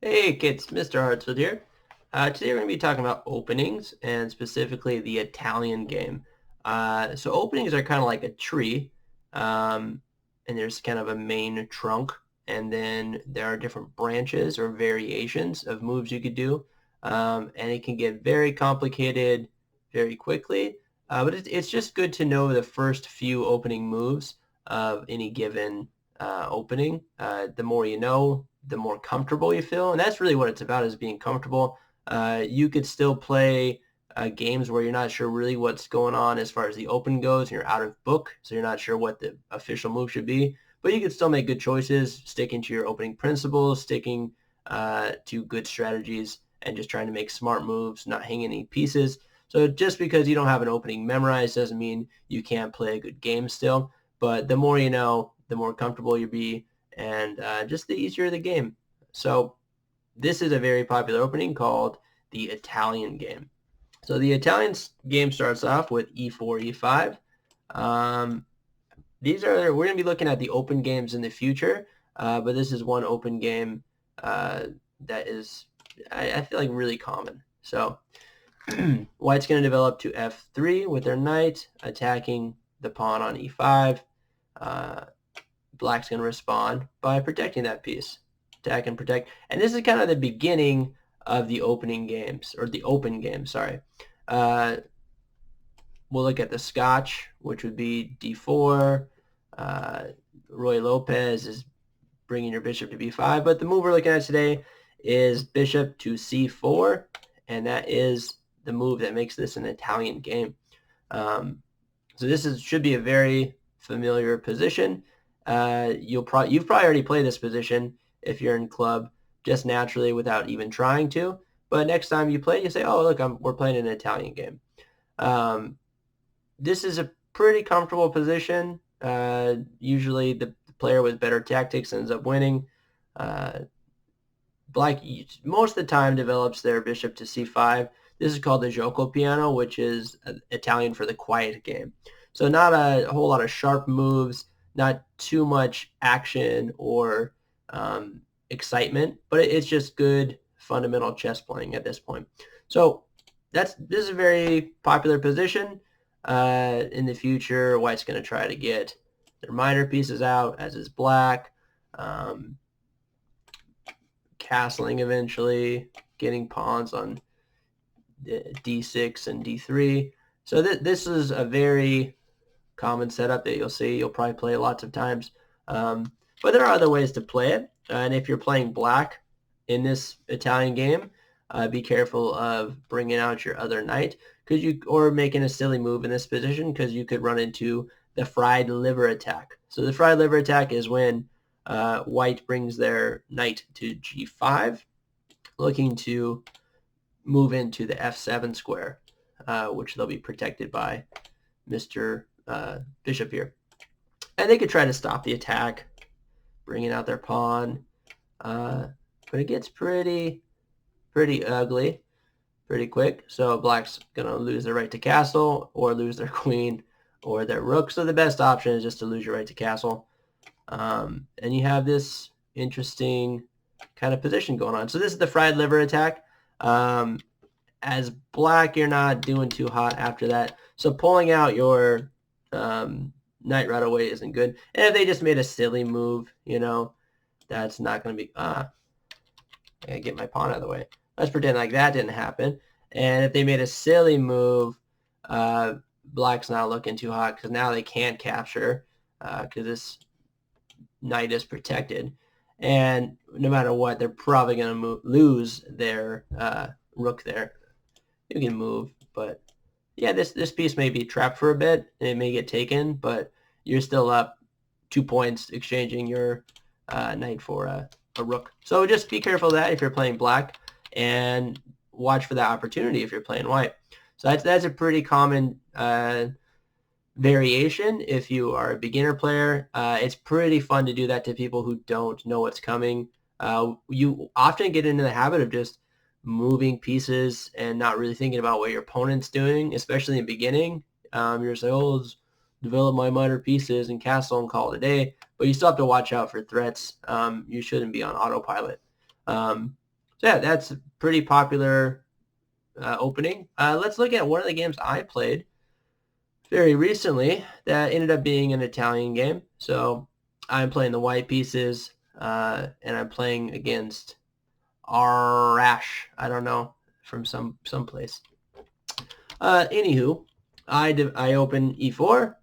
Hey kids, Mr. Hartsfield here. Today we're going to be talking about openings and specifically the Italian game. So openings are kind of like a tree, um, and there's kind of a main trunk, and then there are different branches or variations of moves you could do, and it can get very complicated very quickly. But it's just good to know the first few opening moves of any given opening. The more you know, the more comfortable you feel. And that's really what it's about, is being comfortable. You could still play games where you're not sure really what's going on as far as the open goes, and you're out of book, so you're not sure what the official move should be. But you can still make good choices, sticking to your opening principles, sticking to good strategies, and just trying to make smart moves, not hanging any pieces. So just because you don't have an opening memorized doesn't mean you can't play a good game still. But the more you know, the more comfortable you'll be, and just the easier the game. So this is a very popular opening called the Italian game. So the Italian game starts off with e4, e5. Um, we're going to be looking at the open games in the future, but this is one open game that is, I feel like, really common. So White's going to develop to f3 with their knight, attacking the pawn on e5. Uh, Black's going to respond by protecting that piece. Attack and protect. And this is kind of the beginning of the opening games, or the open game, sorry. Uh, we'll look at the Scotch, which would be d4. Uh, Roy Lopez is bringing your bishop to b5. But the move we're looking at today is bishop to c4, and that is the move that makes this an Italian game. So this should be a very familiar position. You've probably already played this position if you're in club, just naturally without even trying to. But next time you play, you say, "Oh, look, we're playing an Italian game." Um, this is a pretty comfortable position. Usually, the player with better tactics ends up winning. Uh, Black most of the time develops their bishop to c5. This is called the gioco piano, which is Italian for the quiet game. So not a whole lot of sharp moves, not too much action or excitement, but it's just good fundamental chess playing at this point. So this is a very popular position. In the future, White's going to try to get their minor pieces out, as is Black. Castling eventually, getting pawns on d6 and d3. So this is a very common setup that you'll see. You'll probably play lots of times. But there are other ways to play it. And if you're playing Black in this Italian game, be careful of bringing out your other knight, or making a silly move in this position, because you could run into the fried liver attack. So the fried liver attack is when White brings their knight to g5, looking to move into the f7 square, which they'll be protected by Mr. Bishop here. And they could try to stop the attack, bringing out their pawn, but it gets pretty ugly pretty quick. So Black's going to lose their right to castle, or lose their queen, or their rook. So the best option is just to lose your right to castle. And you have this interesting kind of position going on. So this is the fried liver attack. As Black, you're not doing too hot after that. So pulling out your knight right away isn't good. And if they just made a silly move, that's not going to be... I gotta get my pawn out of the way. Let's pretend like that didn't happen. And if they made a silly move, Black's not looking too hot, because now they can't capture, because this knight is protected. And no matter what, they're probably going to lose their rook there. You can move, but yeah, this piece may be trapped for a bit, and it may get taken, but you're still up 2 points exchanging your knight for a rook. So just be careful of that if you're playing Black, and watch for that opportunity if you're playing White. So that's a pretty common variation if you are a beginner player. It's pretty fun to do that to people who don't know what's coming. You often get into the habit of just moving pieces and not really thinking about what your opponent's doing, especially in the beginning. You're just like, oh, let's develop my minor pieces and castle and call it a day. But you still have to watch out for threats. You shouldn't be on autopilot. So yeah, that's a pretty popular opening. Let's look at one of the games I played very recently that ended up being an Italian game. So I'm playing the white pieces, and I'm playing against Arash. I don't know, from someplace. Anywho, I open e4,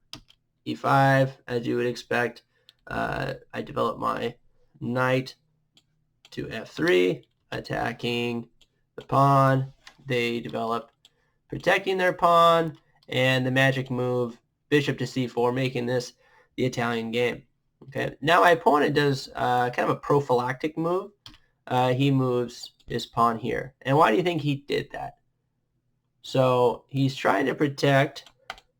e5, as you would expect. I develop my knight to f3, attacking the pawn. They develop protecting their pawn, and the magic move bishop to c4, making this the Italian game. Okay, now my opponent does kind of a prophylactic move. He moves his pawn here. And why do you think he did that? So he's trying to protect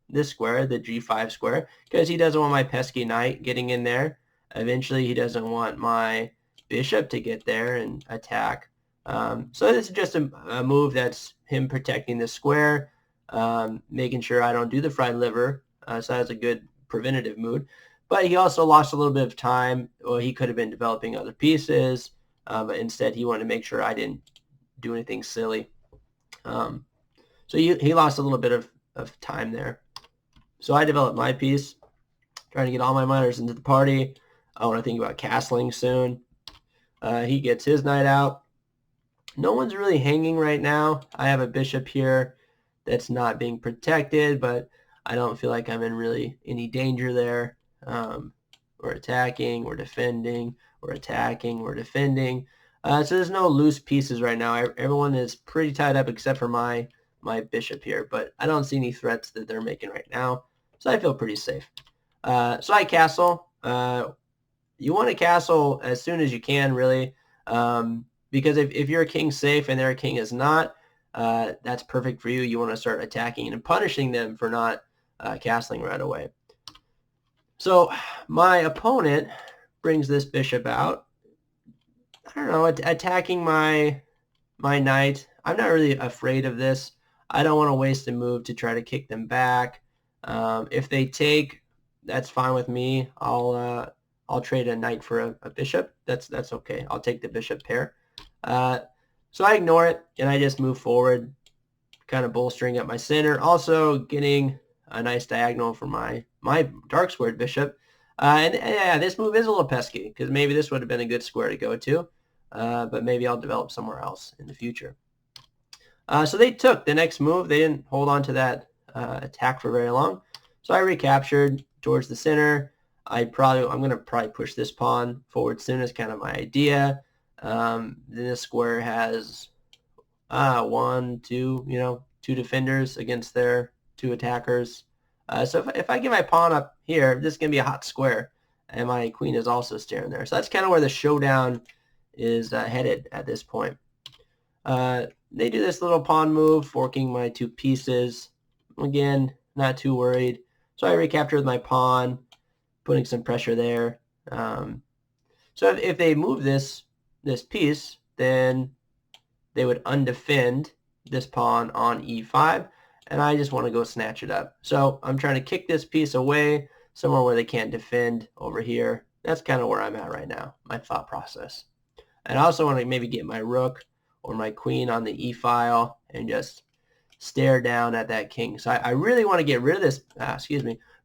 this square, the g5 square, because he doesn't want my pesky knight getting in there. Eventually, he doesn't want my bishop to get there and attack. So this is just a move that's him protecting the square, making sure I don't do the fried liver. So that's a good preventative move. But he also lost a little bit of time. Well, he could have been developing other pieces, but instead he wanted to make sure I didn't do anything silly. So he lost a little bit of time there. So I developed my piece, trying to get all my miners into the party. I want to think about castling soon. He gets his knight out. No one's really hanging right now. I have a bishop here that's not being protected, but I don't feel like I'm in really any danger there. We're attacking, we're defending, we're attacking, we're defending. So there's no loose pieces right now. Everyone is pretty tied up except for my bishop here, but I don't see any threats that they're making right now. So I feel pretty safe. So I castle. You want to castle as soon as you can, really, because if your king's safe and their king is not, that's perfect for you. You want to start attacking and punishing them for not castling right away. So my opponent brings this bishop out. I don't know, attacking my knight. I'm not really afraid of this. I don't want to waste a move to try to kick them back. If they take, that's fine with me. I'll trade a knight for a bishop. That's okay. I'll take the bishop pair. So I ignore it and I just move forward, kind of bolstering up my center. Also getting a nice diagonal for my dark squared bishop. And yeah, this move is a little pesky because maybe this would have been a good square to go to. But maybe I'll develop somewhere else in the future. So they took the next move. They didn't hold on to that attack for very long. So I recaptured towards the center. I'm going to probably push this pawn forward soon is kind of my idea. Then this square has two defenders against their two attackers. So if I get my pawn up here, this is going to be a hot square. And my queen is also staring there. So that's kind of where the showdown is headed at this point. They do this little pawn move, forking my two pieces. Again, not too worried. So I recapture with my pawn, putting some pressure there. So if they move this piece, then they would undefend this pawn on e5, and I just want to go snatch it up. So I'm trying to kick this piece away somewhere where they can't defend over here. That's kind of where I'm at right now, my thought process. And I also want to maybe get my rook or my queen on the e-file and just stare down at that king. So I really want to get rid of this,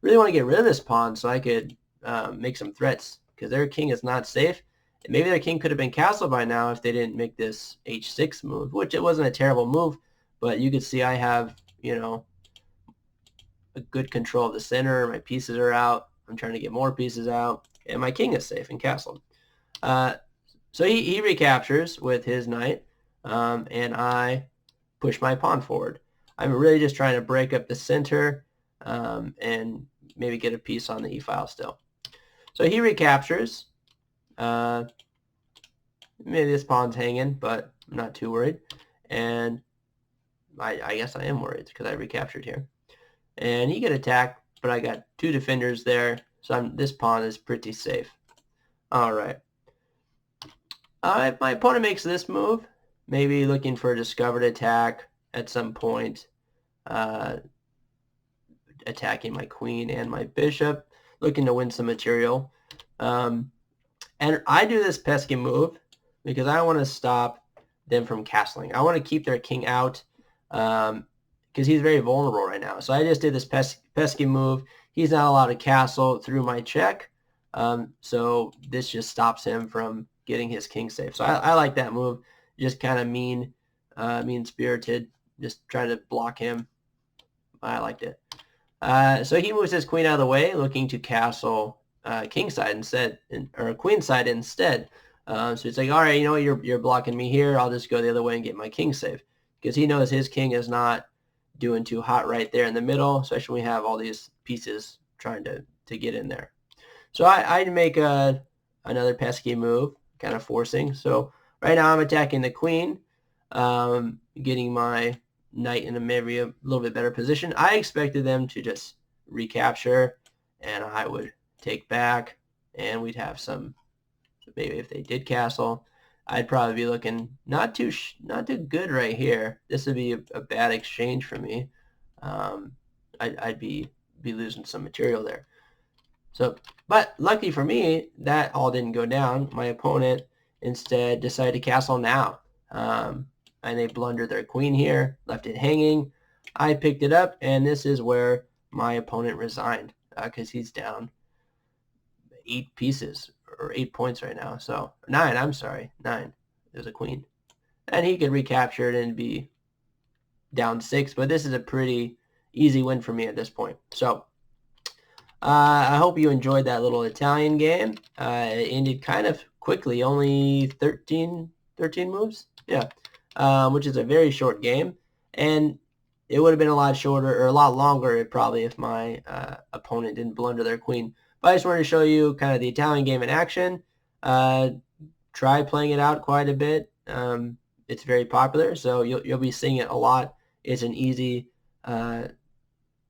really want to get rid of this pawn so I could make some threats because their king is not safe. And maybe their king could have been castled by now if they didn't make this h6 move, which it wasn't a terrible move, but you could see I have, a good control of the center. My pieces are out. I'm trying to get more pieces out, and my king is safe and castled. So he recaptures with his knight, and I push my pawn forward. I'm really just trying to break up the center and maybe get a piece on the e-file still. So he recaptures. Maybe this pawn's hanging, but I'm not too worried. And I guess I am worried because I recaptured here. And he could attack, but I got two defenders there, so this pawn is pretty safe. All right. If my opponent makes this move, maybe looking for a discovered attack at some point, attacking my queen and my bishop, looking to win some material. And I do this pesky move because I want to stop them from castling. I want to keep their king out because he's very vulnerable right now. So I just did this pesky move. He's not allowed to castle through my check. So this just stops him from getting his king safe. So I like that move. Just kind of mean-spirited. Just trying to block him. I liked it. So he moves his queen out of the way, looking to castle kingside instead, or queenside instead. So it's like, all right, you know, you're blocking me here. I'll just go the other way and get my king safe, because he knows his king is not doing too hot right there in the middle, especially when we have all these pieces trying to get in there. So I'd make another pesky move, kind of forcing. So right now I'm attacking the queen, getting my knight in maybe a little bit better position. I expected them to just recapture, and I would take back, and we'd have some, maybe if they did castle, I'd probably be looking not too good right here. This would be a bad exchange for me. I'd be losing some material there. So, but lucky for me, that all didn't go down. My opponent instead decided to castle now. And they blundered their queen here, left it hanging. I picked it up, and this is where my opponent resigned, because he's down 8 pieces, or 8 points right now. So 9, I'm sorry, 9. There's a queen. And he could recapture it and be down 6, but this is a pretty easy win for me at this point. So I hope you enjoyed that little Italian game. It ended kind of quickly, only 13 moves. Yeah, which is a very short game. And it would have been a lot shorter, or a lot longer probably, if my opponent didn't blunder their queen. But I just wanted to show you kind of the Italian game in action. Try playing it out quite a bit. It's very popular, so you'll be seeing it a lot. It's an easy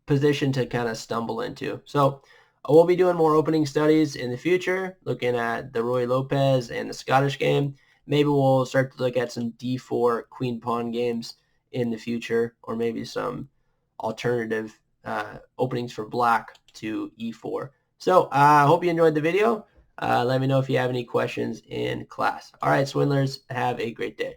position to kind of stumble into. So we'll be doing more opening studies in the future, looking at the Ruy Lopez and the Scottish game. Maybe we'll start to look at some d4 queen pawn games in the future, or maybe some alternative openings for black to e4. So I hope you enjoyed the video. Let me know if you have any questions in class. All right, Swindlers, have a great day.